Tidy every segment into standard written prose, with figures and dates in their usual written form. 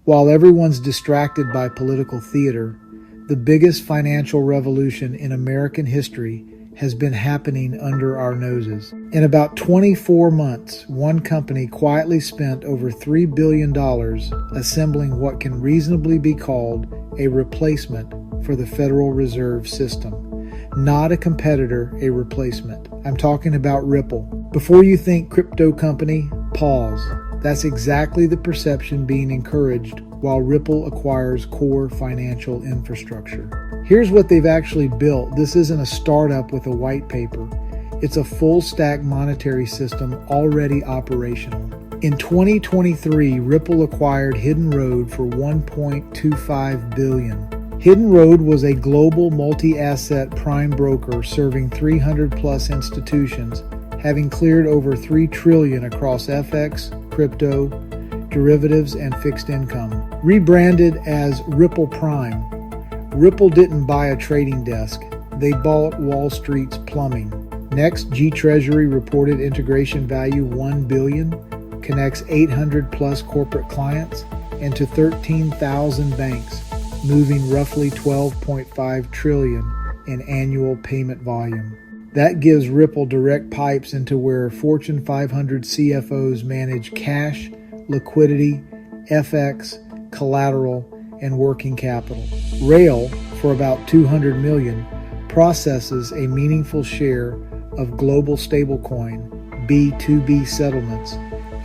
While everyone's distracted by political theater, the biggest financial revolution in American history has been happening under our noses. In about 24 months, one company quietly spent over $3 billion assembling what can reasonably be called a replacement for the Federal Reserve System. Not a competitor, a replacement. I'm talking about Ripple. Before you think crypto company, pause. That's exactly the perception being encouraged while Ripple acquires core financial infrastructure. Here's what they've actually built. This isn't a startup with a white paper. It's a full-stack monetary system already operational. In 2023, Ripple acquired Hidden Road for $1.25 billion. Hidden Road was a global multi-asset prime broker serving 300-plus institutions, having cleared over $3 trillion across FX, crypto, derivatives, and fixed income. Rebranded as Ripple Prime, Ripple didn't buy a trading desk. They bought Wall Street's plumbing. Next, GTreasury reported integration value $1 billion, connects 800-plus corporate clients, and to 13,000 banks, moving roughly $12.5 trillion in annual payment volume. That gives Ripple direct pipes into where Fortune 500 CFOs manage cash, liquidity, FX, collateral, and working capital. Rail, for about $200 million, processes a meaningful share of global stablecoin B2B settlements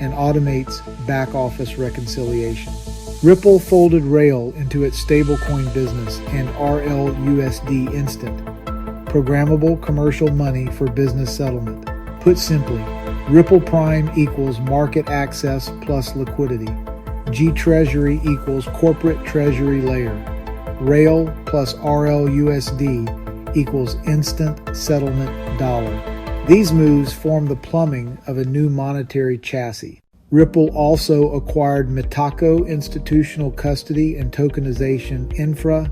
and automates back-office reconciliation. Ripple folded Rail into its stablecoin business and RLUSD Instant, programmable commercial money for business settlement. Put simply, Ripple Prime equals market access plus liquidity. GTreasury equals corporate treasury layer. Rail plus RLUSD equals instant settlement dollar. These moves form the plumbing of a new monetary chassis. Ripple also acquired Metaco institutional custody and tokenization infra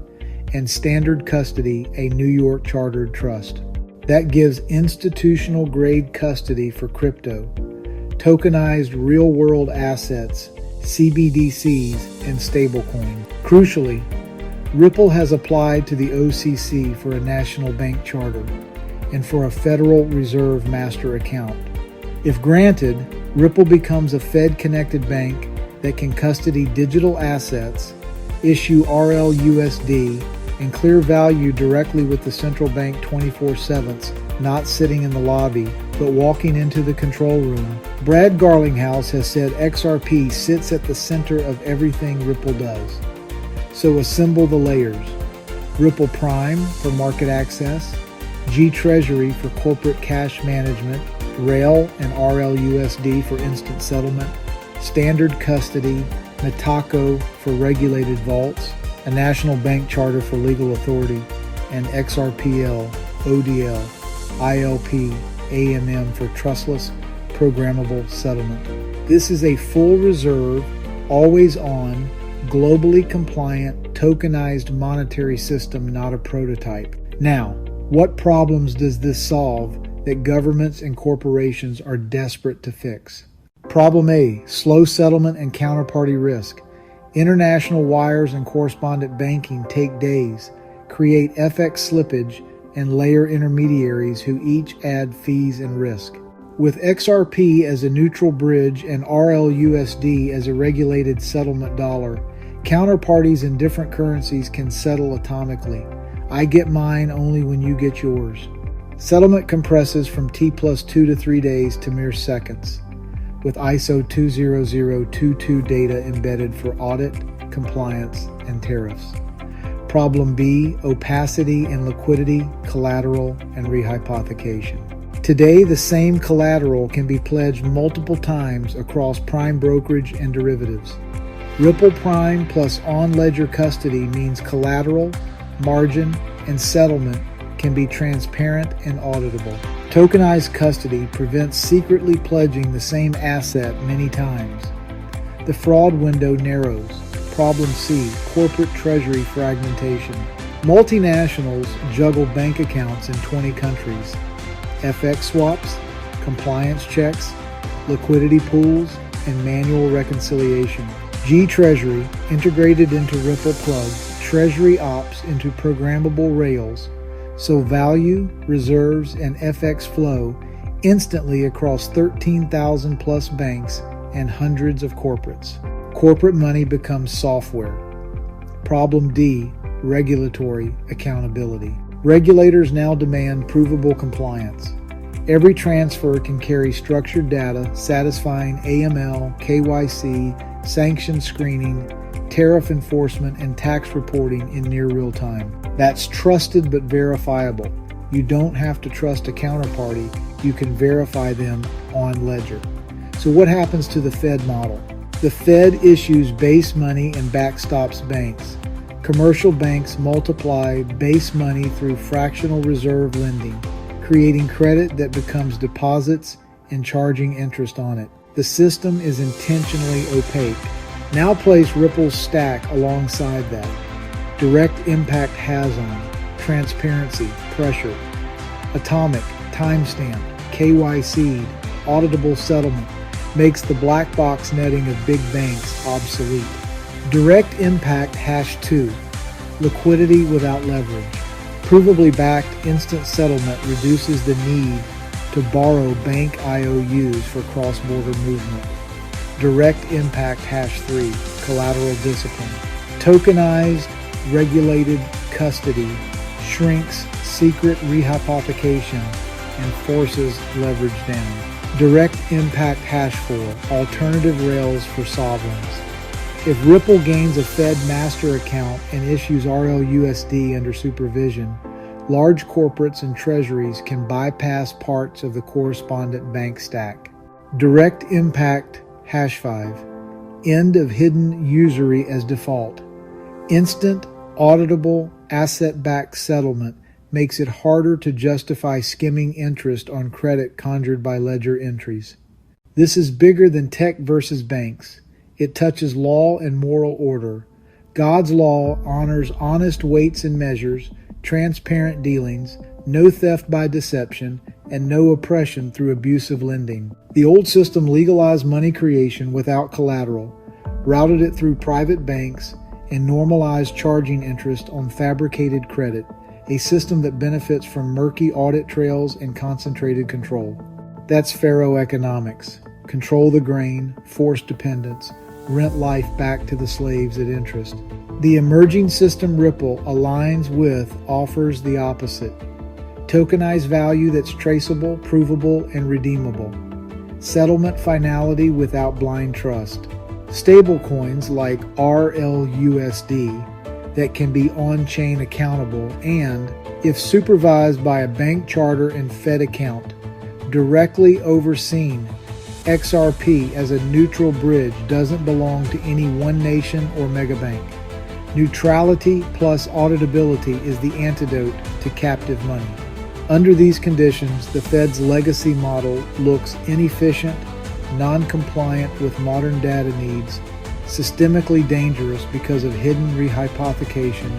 and standard custody, a New York chartered trust. That gives institutional grade custody for crypto, tokenized real world assets, CBDCs, and stablecoin. Crucially, Ripple has applied to the OCC for a national bank charter and for a Federal Reserve master account. If granted, Ripple becomes a Fed-connected bank that can custody digital assets, issue RLUSD, and clear value directly with the central bank 24/7, not sitting in the lobby, but walking into the control room. Brad Garlinghouse has said XRP sits at the center of everything Ripple does. So assemble the layers. Ripple Prime for market access, GTreasury for corporate cash management, Rail and RLUSD for instant settlement, standard custody, Metaco for regulated vaults, a national bank charter for legal authority, and XRPL, ODL, ILP, AMM for trustless, programmable settlement. This is a full reserve, always on, globally compliant, tokenized monetary system, not a prototype. Now, what problems does this solve that governments and corporations are desperate to fix? Problem A, slow settlement and counterparty risk. International wires and correspondent banking take days, create FX slippage, and layer intermediaries who each add fees and risk. With XRP as a neutral bridge and RLUSD as a regulated settlement dollar, counterparties in different currencies can settle atomically. I get mine only when you get yours. Settlement compresses from T+2 to 3 days to mere seconds, with ISO 20022 data embedded for audit, compliance, and tariffs. Problem B, opacity and liquidity, collateral, and rehypothecation. Today, the same collateral can be pledged multiple times across prime brokerage and derivatives. Ripple Prime plus on-ledger custody means collateral, margin, and settlement can be transparent and auditable. Tokenized custody prevents secretly pledging the same asset many times. The fraud window narrows. Problem C, corporate treasury fragmentation. Multinationals juggle bank accounts in 20 countries. FX swaps, compliance checks, liquidity pools, and manual reconciliation. GTreasury, integrated into Ripple, plugs Treasury ops into programmable rails, so value, reserves, and FX flow instantly across 13,000 plus banks and hundreds of corporates. Corporate money becomes software. Problem D, regulatory accountability. Regulators now demand provable compliance. Every transfer can carry structured data satisfying AML, KYC, sanction screening, tariff enforcement, and tax reporting in near real time. That's trusted but verifiable. You don't have to trust a counterparty. You can verify them on ledger. So what happens to the Fed model? The Fed issues base money and backstops banks. Commercial banks multiply base money through fractional reserve lending, creating credit that becomes deposits and charging interest on it. The system is intentionally opaque. Now place Ripple's stack alongside that. Direct impact has-on, transparency, pressure. Atomic, timestamp, KYC, auditable settlement makes the black box netting of big banks obsolete. Direct impact #2, liquidity without leverage. Provably backed instant settlement reduces the need to borrow bank IOUs for cross-border movement. Direct impact #3, collateral discipline. Tokenized, regulated custody shrinks secret rehypothecation and forces leverage down. Direct impact #4, alternative rails for sovereigns. If Ripple gains a Fed master account and issues RLUSD under supervision, large corporates and treasuries can bypass parts of the correspondent bank stack. Direct impact #5, end of hidden usury as default. Instant, auditable, asset-backed settlement makes it harder to justify skimming interest on credit conjured by ledger entries. This is bigger than tech versus banks. It touches law and moral order. God's law honors honest weights and measures, transparent dealings, no theft by deception, and no oppression through abusive lending. The old system legalized money creation without collateral, routed it through private banks, and normalized charging interest on fabricated credit, a system that benefits from murky audit trails and concentrated control. That's Pharaoh economics. Control the grain, force dependence, rent life back to the slaves at interest. The emerging system Ripple aligns with offers the opposite. Tokenized value that's traceable, provable, and redeemable. Settlement finality without blind trust. Stablecoins like RLUSD that can be on-chain accountable and, if supervised by a bank charter and Fed account, directly overseen. XRP as a neutral bridge doesn't belong to any one nation or megabank. Neutrality plus auditability is the antidote to captive money. Under these conditions, the Fed's legacy model looks inefficient, non-compliant with modern data needs, systemically dangerous because of hidden rehypothecation,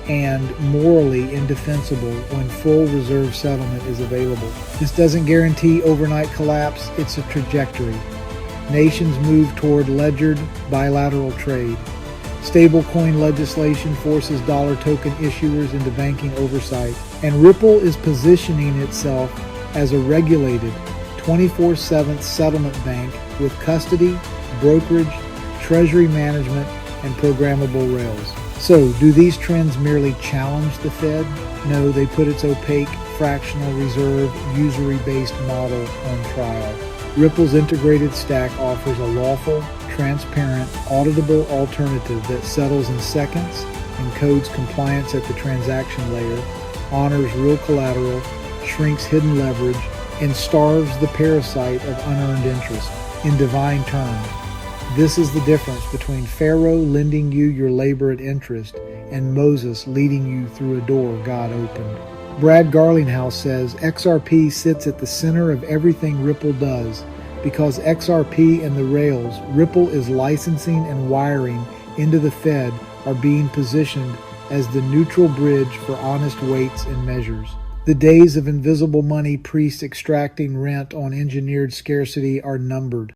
and morally indefensible when full reserve settlement is available. This doesn't guarantee overnight collapse, it's a trajectory. Nations move toward ledgered bilateral trade. Stablecoin legislation forces dollar token issuers into banking oversight, and Ripple is positioning itself as a regulated 24/7 settlement bank with custody, brokerage, treasury management, and programmable rails. So, do these trends merely challenge the Fed? No, they put its opaque, fractional reserve, usury-based model on trial. Ripple's integrated stack offers a lawful, transparent, auditable alternative that settles in seconds, encodes compliance at the transaction layer, honors real collateral, shrinks hidden leverage, and starves the parasite of unearned interest. In divine terms, this is the difference between Pharaoh lending you your labor at interest and Moses leading you through a door God opened. Brad Garlinghouse says XRP sits at the center of everything Ripple does because XRP and the rails Ripple is licensing and wiring into the Fed are being positioned as the neutral bridge for honest weights and measures. The days of invisible money priests extracting rent on engineered scarcity are numbered.